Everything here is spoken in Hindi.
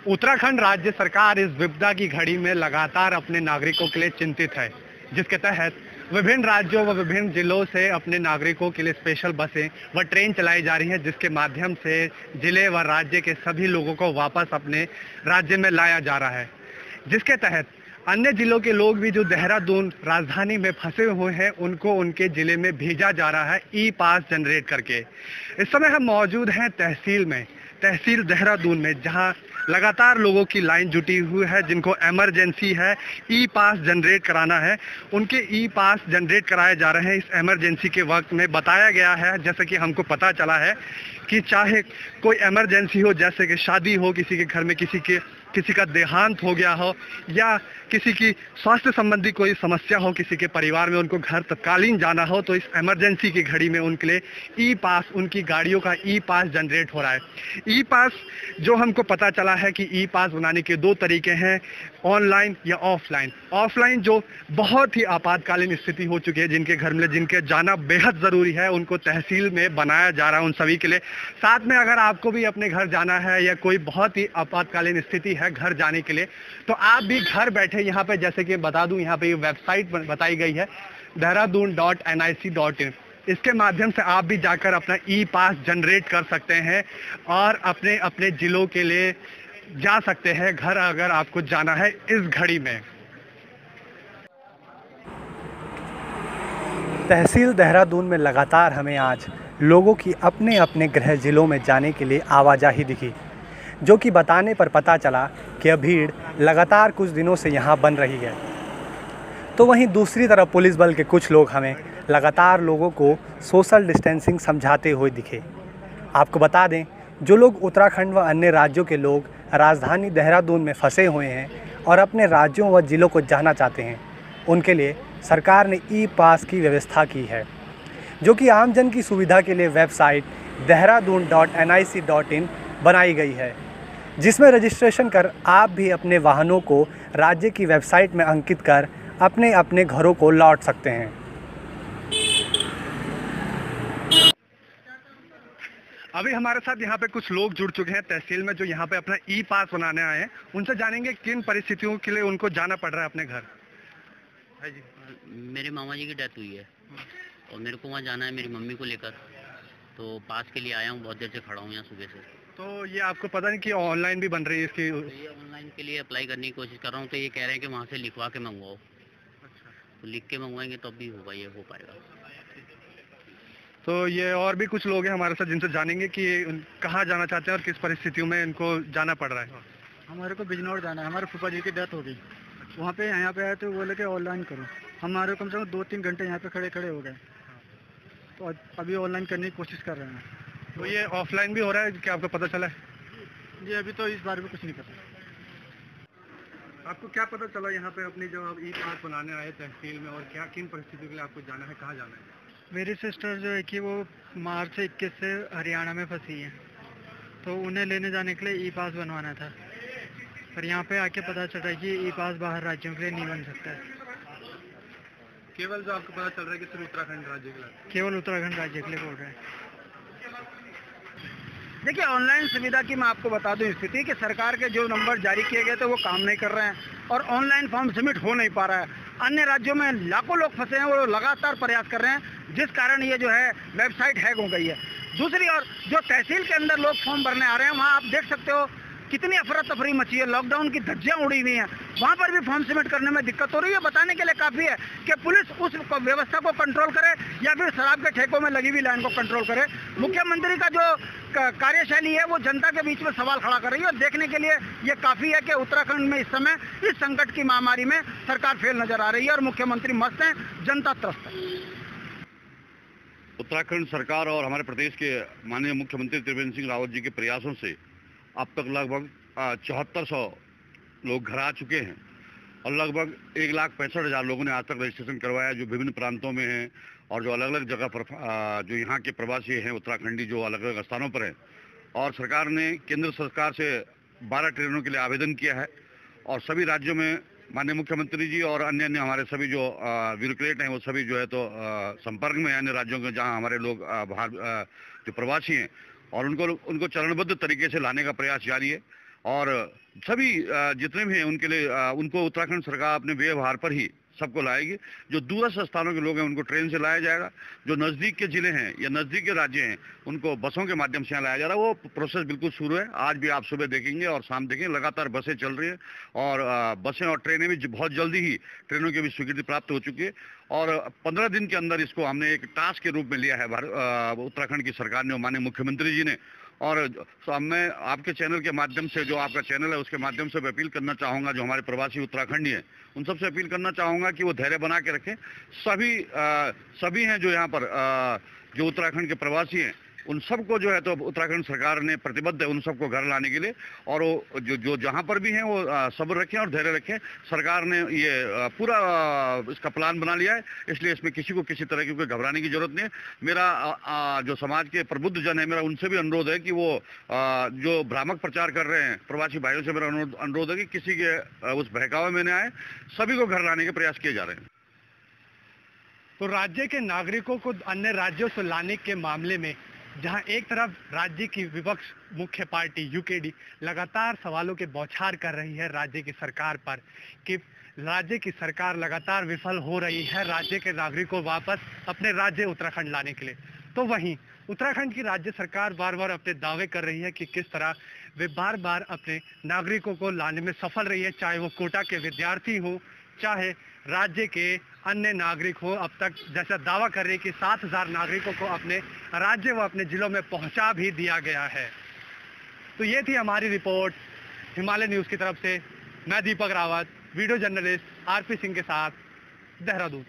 उत्तराखंड राज्य सरकार इस विपदा की घड़ी में लगातार अपने नागरिकों के लिए चिंतित है, जिसके तहत विभिन्न राज्यों व विभिन्न जिलों से अपने नागरिकों के लिए स्पेशल बसें व ट्रेन चलाई जा रही हैं, जिसके माध्यम से जिले व राज्य के सभी लोगों को वापस अपने राज्य में लाया जा रहा है। जिसके तहत अन्य जिलों के लोग भी जो देहरादून राजधानी में फंसे हुए हैं, उनको उनके जिले में भेजा जा रहा है ई पास जनरेट करके। इस समय हम मौजूद हैं तहसील देहरादून में, जहां लगातार लोगों की लाइन जुटी हुई है, जिनको इमरजेंसी है ई पास जनरेट कराना है। उनके ई पास जनरेट कराए जा रहे हैं इस इमरजेंसी के वक्त में। बताया गया है, जैसे कि हमको पता चला है, कि चाहे कोई इमरजेंसी हो, जैसे कि शादी हो, किसी के घर में किसी का देहांत हो गया हो, या किसी की स्वास्थ्य संबंधी कोई समस्या हो किसी के परिवार में, उनको घर तत्कालीन जाना हो, तो इस इमरजेंसी की घड़ी में उनके लिए ई पास, उनकी गाड़ियों का ई पास जनरेट हो रहा है। ई पास जो हमको पता चला है कि ई पास बनाने के दो तरीके हैं, ऑनलाइन या ऑफलाइन। ऑफलाइन जो बहुत ही आपातकालीन स्थिति हो चुकी है, जिनके घर में जिनके जाना बेहद ज़रूरी है, उनको तहसील में बनाया जा रहा है उन सभी के लिए। साथ में अगर आपको भी अपने घर जाना है या कोई बहुत ही आपातकालीन स्थिति है घर जाने के लिए, तो आप भी घर बैठे यहाँ पे, जैसे कि बता दूं, यहाँ पे ये वेबसाइट बताई गई है dehradun.nic.in। इसके माध्यम से आप भी जाकर अपना ई पास जनरेट कर सकते हैं और अपने अपने जिलों के लिए जा सकते हैं घर, अगर आपको जाना है इस घड़ी में। तहसील देहरादून में लगातार हमें आज लोगों की अपने अपने गृह जिलों में जाने के लिए आवाजाही दिखी, जो कि बताने पर पता चला कि अब भीड़ लगातार कुछ दिनों से यहाँ बन रही है। तो वहीं दूसरी तरफ पुलिस बल के कुछ लोग हमें लगातार लोगों को सोशल डिस्टेंसिंग समझाते हुए दिखे। आपको बता दें, जो लोग उत्तराखंड व अन्य राज्यों के लोग राजधानी देहरादून में फंसे हुए हैं और अपने राज्यों व जिलों को जाना चाहते हैं, उनके लिए सरकार ने ई पास की व्यवस्था की है, जो कि आमजन की सुविधा के लिए वेबसाइट dehradun.nic.in बनाई गई है, जिसमें रजिस्ट्रेशन कर आप भी अपने वाहनों को राज्य की वेबसाइट में अंकित कर अपने अपने घरों को लौट सकते हैं। अभी हमारे साथ यहाँ पे कुछ लोग जुड़ चुके हैं तहसील में, जो यहाँ पे अपना ई पास बनाने आए हैं। उनसे जानेंगे किन परिस्थितियों के लिए उनको जाना पड़ रहा है अपने घर। है जी, मेरे मामा जी की डेथ हुई है और मेरे को वहाँ जाना है मेरी मम्मी को लेकर, तो पास के लिए आया हूँ। बहुत देर से खड़ा हूँ यहाँ सुबह से। तो ये आपको पता नहीं कि ऑनलाइन भी बन रही है इसकी? तो ये ऑनलाइन के लिए अप्लाई करने की कोशिश कर रहा हूँ, तो ये कह रहे हैं कि वहाँ से लिखवा के मंगवाओ। अच्छा, तो लिख के मंगवाएंगे तब भी होगा, ये हो पाएगा। तो ये और भी कुछ लोग हैं हमारे साथ, जिनसे जानेंगे कि कहाँ जाना चाहते हैं और किस परिस्थितियों में इनको जाना पड़ रहा है। हमारे को बिजनौर जाना है, हमारे फूफा जी की डेथ हो गई। वहाँ पे यहाँ पे आए तो बोले कि ऑनलाइन करो। हमारे कम से कम 2-3 घंटे यहाँ पे खड़े खड़े हो गए, तो अभी ऑनलाइन करने की कोशिश कर रहे हैं। तो ये ऑफलाइन भी हो रहा है, क्या आपको पता चला है? जी अभी तो इस बारे में कुछ नहीं पता। आपको क्या पता चला यहाँ पे अपनी जो आप ई पास बनाने आए तहसील में, और क्या किन परिस्थितियों के लिए आपको जाना है, कहाँ जाना है? मेरी सिस्टर जो है कि वो मार्च 21 से हरियाणा में फंसी है, तो उन्हें लेने जाने के लिए ई पास बनवाना था। पर यहाँ पे आके पता चला कि ई पास बाहर राज्यों के लिए नहीं बन सकता है। केवल जो आपको पता चल रहा है कि सिर्फ उत्तराखंड राज्य के लिए? केवल उत्तराखंड राज्य के लिए बोल रहे हैं। देखिए, ऑनलाइन सुविधा की मैं आपको बता दूं स्थिति कि सरकार के जो नंबर जारी किए गए थे वो काम नहीं कर रहे हैं और ऑनलाइन फॉर्म सबमिट हो नहीं पा रहा है। अन्य राज्यों में लाखों लोग फंसे हैं, वो लगातार प्रयास कर रहे हैं, जिस कारण ये जो है वेबसाइट हैक हो गई है। दूसरी ओर जो तहसील के अंदर लोग फॉर्म भरने आ रहे हैं, वहाँ आप देख सकते हो कितनी अफरा तफरी मची है, लॉकडाउन की धज्जियां उड़ी हुई हैं। वहाँ पर भी फॉर्म सबमिट करने में दिक्कत हो रही है। बताने के लिए काफ़ी है कि पुलिस उस व्यवस्था को कंट्रोल करे या फिर शराब के ठेकों में लगी हुई लाइन को कंट्रोल करे। मुख्यमंत्री का जो कार्यशैली है वो जनता के बीच में सवाल खड़ा कर रही है, और देखने के लिए ये काफ़ी है कि उत्तराखंड में इस समय इस संकट की महामारी में सरकार फेल नजर आ रही है और मुख्यमंत्री मस्त हैं, जनता त्रस्त है। उत्तराखंड सरकार और हमारे प्रदेश के माननीय मुख्यमंत्री त्रिवेंद्र सिंह रावत जी के प्रयासों से अब तक लगभग 7400 लोग घर आ चुके हैं और लगभग 1,65,000 लोगों ने आज तक रजिस्ट्रेशन करवाया, जो विभिन्न प्रांतों में हैं और जो अलग अलग जगह पर जो यहाँ के प्रवासी हैं उत्तराखंडी, जो अलग अलग स्थानों पर हैं। और सरकार ने केंद्र सरकार से 12 ट्रेनों के लिए आवेदन किया है और सभी राज्यों में माननीय मुख्यमंत्री जी और अन्य अन्य हमारे सभी जो ब्यूरोक्रेट हैं वो सभी जो है तो संपर्क में अन्य राज्यों के जहाँ हमारे लोग बाहर जो प्रवासी हैं, और उनको चरणबद्ध तरीके से लाने का प्रयास जारी है। और सभी जितने भी हैं उनके लिए उनको उत्तराखंड सरकार अपने व्यवहार पर ही सबको लाएगी। जो दूरस्थ स्थानों के लोग हैं उनको ट्रेन से लाया जाएगा, जो नज़दीक के ज़िले हैं या नज़दीक के राज्य हैं उनको बसों के माध्यम से यहाँ लाया जा रहा है। वो प्रोसेस बिल्कुल शुरू है। आज भी आप सुबह देखेंगे और शाम देखेंगे, लगातार बसें चल रही हैं और बसें और ट्रेनें भी बहुत जल्दी ही ट्रेनों की भी स्वीकृति प्राप्त हो चुकी है और 15 दिन के अंदर इसको हमने एक टास्क के रूप में लिया है उत्तराखंड की सरकार ने और माननीय मुख्यमंत्री जी ने। और मैं आपके चैनल के माध्यम से, जो आपका चैनल है उसके माध्यम से अपील करना चाहूँगा, जो हमारे प्रवासी उत्तराखंडी हैं उन सबसे अपील करना चाहूँगा कि वो धैर्य बना के रखें। सभी हैं जो यहाँ पर जो उत्तराखंड के प्रवासी हैं उन सबको जो है तो उत्तराखंड सरकार ने प्रतिबद्ध है उन सबको घर लाने के लिए। और वो जो जहाँ पर भी हैं वो सब्र रखें और धैर्य रखें। सरकार ने ये पूरा इसका प्लान बना लिया है, इसलिए इसमें किसी को किसी तरह की कोई घबराने की जरूरत नहीं है। मेरा जो समाज के प्रबुद्ध जन है, मेरा उनसे भी अनुरोध है कि वो जो भ्रामक प्रचार कर रहे हैं प्रवासी भाइयों से मेरा अनुरोध है कि किसी के उस बहकावे में न आए, सभी को घर लाने के प्रयास किए जा रहे हैं। तो राज्य के नागरिकों को अन्य राज्यों से लाने के मामले में जहां एक तरफ राज्य की विपक्ष मुख्य पार्टी यूकेडी लगातार सवालों के बौछार कर रही है राज्य की सरकार पर कि राज्य की सरकार लगातार विफल हो रही है राज्य के नागरिकों को वापस अपने राज्य उत्तराखंड लाने के लिए, तो वहीं उत्तराखंड की राज्य सरकार बार बार अपने दावे कर रही है कि किस तरह वे बार बार अपने नागरिकों को लाने में सफल रही है, चाहे वो कोटा के विद्यार्थी हों, चाहे राज्य के अन्य नागरिक हो। अब तक जैसा दावा कर रही है कि 7,000 नागरिकों को अपने राज्य व अपने जिलों में पहुंचा भी दिया गया है। तो ये थी हमारी रिपोर्ट हिमालय न्यूज़ की तरफ से। मैं Deepak Rawat, video journalist RP Singh के साथ, देहरादून।